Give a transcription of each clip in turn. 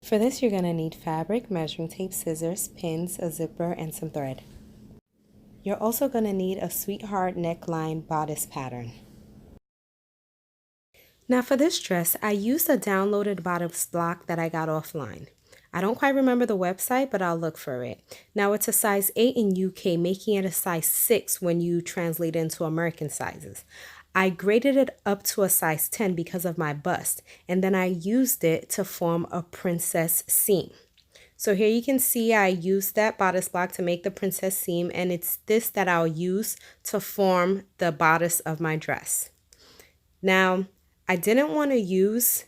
For this, you're going to need fabric, measuring tape, scissors, pins, a zipper, and some thread. You're also going to need a sweetheart neckline bodice pattern. Now for this dress, I used a downloaded bodice block that I got offline. I don't quite remember the website, but I'll look for it. Now it's a size 8 in UK, making it a size 6 when you translate it into American sizes. I graded it up to a size 10 because of my bust, and then I used it to form a princess seam. So here you can see I used that bodice block to make the princess seam, and it's this that I'll use to form the bodice of my dress. Now, I didn't want to use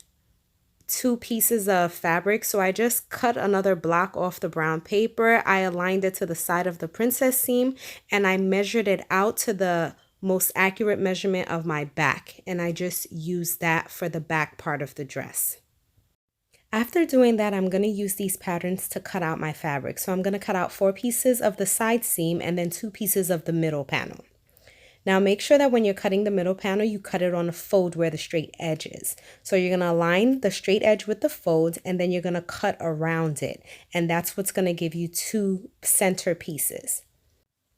2 pieces of fabric, so I just cut another block off the brown paper. I aligned it to the side of the princess seam, and I measured it out to the most accurate measurement of my back, and I just used that for the back part of the dress. After doing that, I'm going to use these patterns to cut out my fabric. So I'm going to cut out 4 pieces of the side seam and then 2 pieces of the middle panel. Now make sure that when you're cutting the middle panel, you cut it on a fold where the straight edge is. So you're going to align the straight edge with the fold, and then you're going to cut around it. And that's what's going to give you 2 center pieces.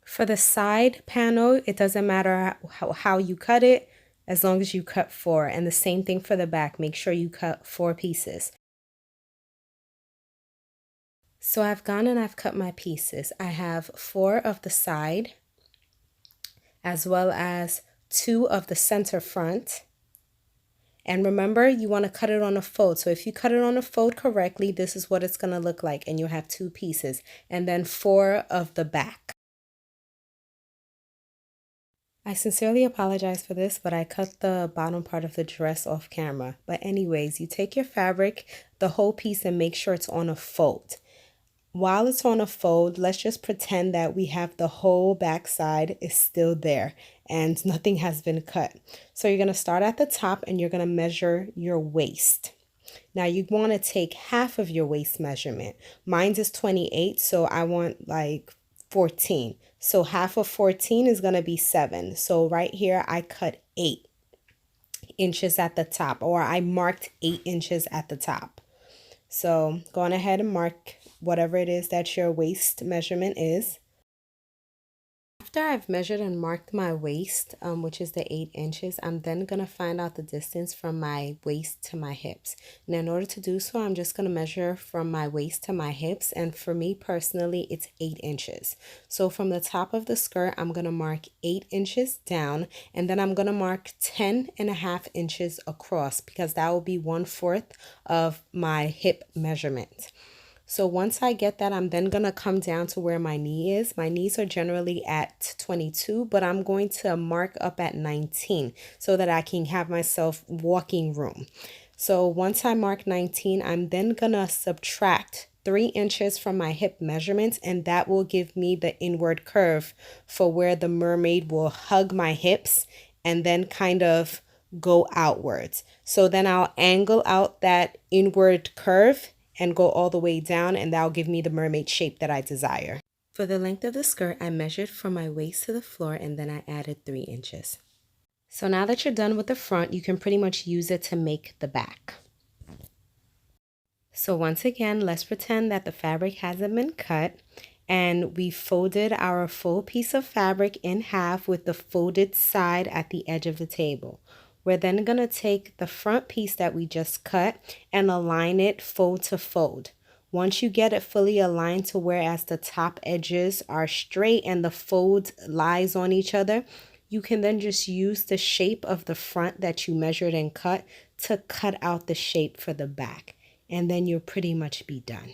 For the side panel, it doesn't matter how you cut it, as long as you cut 4. And the same thing for the back. Make sure you cut 4 pieces. So I've gone and I've cut my pieces. I have 4 of the side, as well as 2 of the center front. And remember, you want to cut it on a fold. So if you cut it on a fold correctly, this is what it's going to look like. And you'll have 2 pieces. And then 4 of the back. I sincerely apologize for this, but I cut the bottom part of the dress off camera. But anyways, you take your fabric, the whole piece, and make sure it's on a fold. While it's on a fold, let's just pretend that we have the whole back side is still there and nothing has been cut. So you're going to start at the top and you're going to measure your waist. Now you want to take half of your waist measurement. Mine's is 28, so I want like 14. So half of 14 is going to be 7. So right here, I cut 8 inches at the top, or I marked 8 inches at the top. So go on ahead and mark whatever it is that your waist measurement is. After I've measured and marked my waist, which is the 8 inches, I'm then going to find out the distance from my waist to my hips. Now, in order to do so, I'm just going to measure from my waist to my hips. And for me personally, it's 8 inches. So from the top of the skirt, I'm going to mark 8 inches down. And then I'm going to mark 10.5 inches across, because that will be 1/4 of my hip measurement. So once I get that, I'm then going to come down to where my knee is. My knees are generally at 22, but I'm going to mark up at 19 so that I can have myself walking room. So once I mark 19, I'm then going to subtract 3 inches from my hip measurements, and that will give me the inward curve for where the mermaid will hug my hips and then kind of go outwards. So then I'll angle out that inward curve and go all the way down, and that'll give me the mermaid shape that I desire. For the length of the skirt, I measured from my waist to the floor, and then I added 3 inches. So now that you're done with the front, you can pretty much use it to make the back. So once again, let's pretend that the fabric hasn't been cut, and we folded our full piece of fabric in half with the folded side at the edge of the table. We're then going to take the front piece that we just cut and align it fold to fold. Once you get it fully aligned to whereas the top edges are straight and the fold lies on each other, you can then just use the shape of the front that you measured and cut to cut out the shape for the back. And then you'll pretty much be done.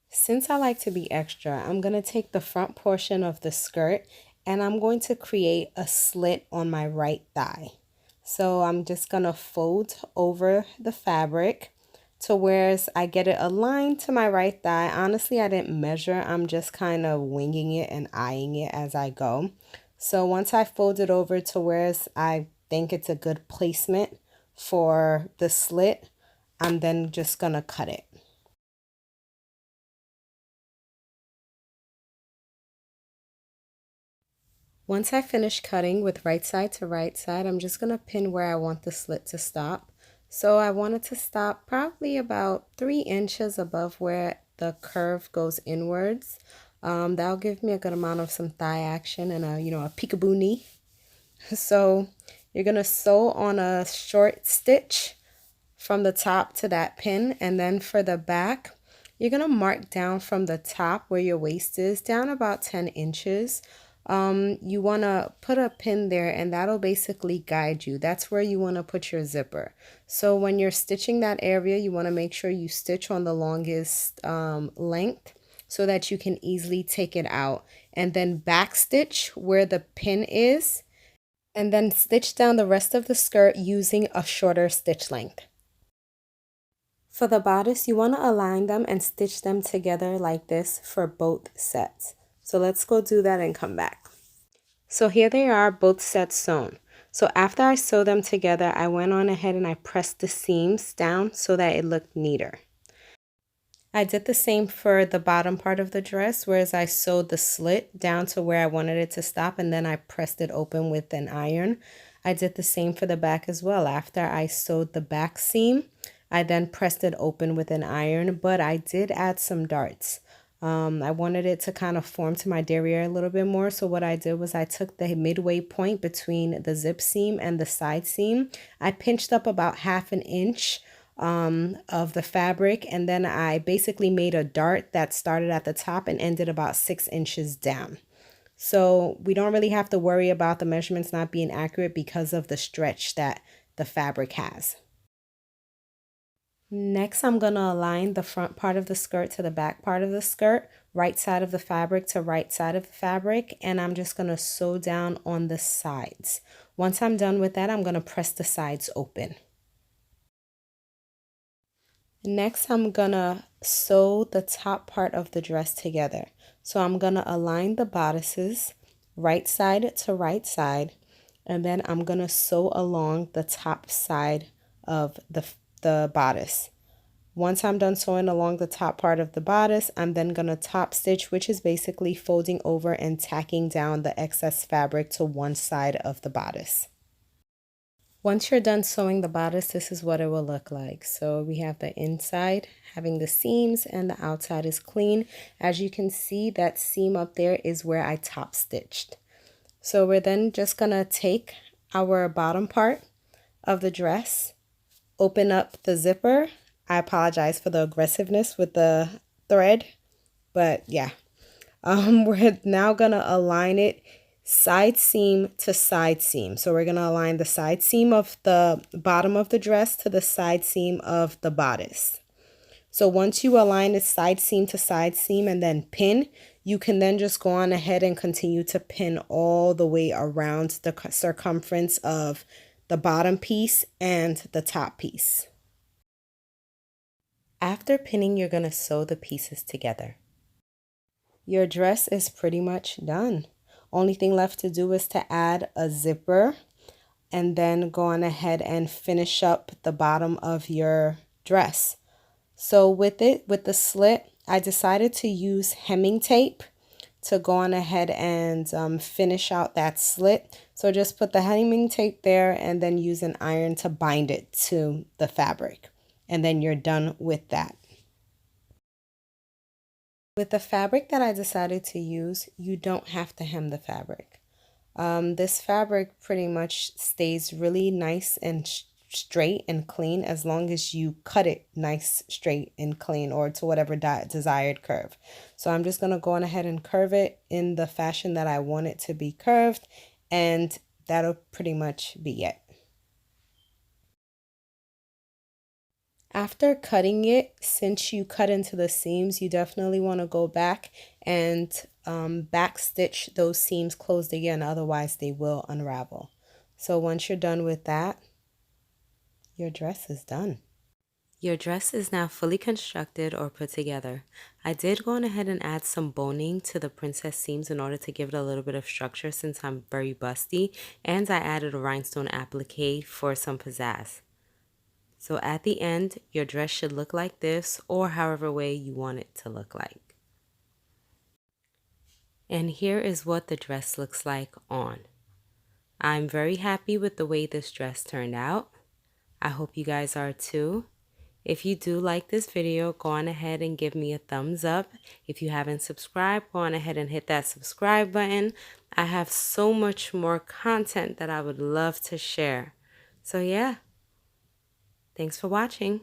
Since I like to be extra, I'm going to take the front portion of the skirt and I'm going to create a slit on my right thigh. So I'm just going to fold over the fabric to where I get it aligned to my right thigh. Honestly, I didn't measure. I'm just kind of winging it and eyeing it as I go. So once I fold it over to where I think it's a good placement for the slit, I'm then just going to cut it. Once I finish cutting with right side to right side, I'm just going to pin where I want the slit to stop. So I wanted to stop probably about 3 inches above where the curve goes inwards. That'll give me a good amount of some thigh action and a peekaboo knee. So you're gonna sew on a short stitch from the top to that pin, and then for the back, you're gonna mark down from the top where your waist is down about 10 inches. You want to put a pin there, and that'll basically guide you. That's where you want to put your zipper. So when you're stitching that area, you want to make sure you stitch on the longest length so that you can easily take it out, and then back stitch where the pin is, and then stitch down the rest of the skirt using a shorter stitch length. For the bodice, you want to align them and stitch them together like this for both sets. So let's go do that and come back. So here they are, both sets sewn. So after I sewed them together, I went on ahead and I pressed the seams down so that it looked neater. I did the same for the bottom part of the dress, whereas I sewed the slit down to where I wanted it to stop, and then I pressed it open with an iron. I did the same for the back as well. After I sewed the back seam, I then pressed it open with an iron, but I did add some darts. I wanted it to kind of form to my derriere a little bit more. So what I did was I took the midway point between the zip seam and the side seam. I pinched up about 1/2 inch of the fabric, and then I basically made a dart that started at the top and ended about 6 inches down. So we don't really have to worry about the measurements not being accurate because of the stretch that the fabric has. Next, I'm going to align the front part of the skirt to the back part of the skirt, right side of the fabric to right side of the fabric, and I'm just going to sew down on the sides. Once I'm done with that, I'm going to press the sides open. Next, I'm going to sew the top part of the dress together. So I'm going to align the bodices right side to right side, and then I'm going to sew along the top side of the bodice. Once I'm done sewing along the top part of the bodice, I'm then going to top stitch, which is basically folding over and tacking down the excess fabric to one side of the bodice. Once you're done sewing the bodice, this is what it will look like. So we have the inside having the seams and the outside is clean. As you can see, that seam up there is where I top stitched. So we're then just going to take our bottom part of the dress, open up the zipper. I apologize for the aggressiveness with the thread, but yeah. We're now going to align it side seam to side seam. So we're going to align the side seam of the bottom of the dress to the side seam of the bodice. So once you align it side seam to side seam and then pin, you can then just go on ahead and continue to pin all the way around the circumference of the bottom piece and the top piece. After pinning, you're going to sew the pieces together. Your dress is pretty much done. Only thing left to do is to add a zipper and then go on ahead and finish up the bottom of your dress. So with the slit, I decided to use hemming tape to go on ahead and finish out that slit. So just put the hemming tape there and then use an iron to bind it to the fabric. And then you're done with that. With the fabric that I decided to use, you don't have to hem the fabric. This fabric pretty much stays really nice and straight and clean as long as you cut it nice, straight, and clean, or to whatever desired curve. So I'm just going to go on ahead and curve it in the fashion that I want it to be curved, and that'll pretty much be it. After cutting it, since you cut into the seams, you definitely want to go back and back stitch those seams closed again, otherwise they will unravel. So once you're done with that, your dress is done. Your dress is now fully constructed or put together. I did go on ahead and add some boning to the princess seams in order to give it a little bit of structure since I'm very busty, and I added a rhinestone applique for some pizzazz. So at the end, your dress should look like this, or however way you want it to look like. And here is what the dress looks like on. I'm very happy with the way this dress turned out. I hope you guys are too. If you do like this video, go on ahead and give me a thumbs up. If you haven't subscribed, go on ahead and hit that subscribe button. I have so much more content that I would love to share. So yeah, thanks for watching.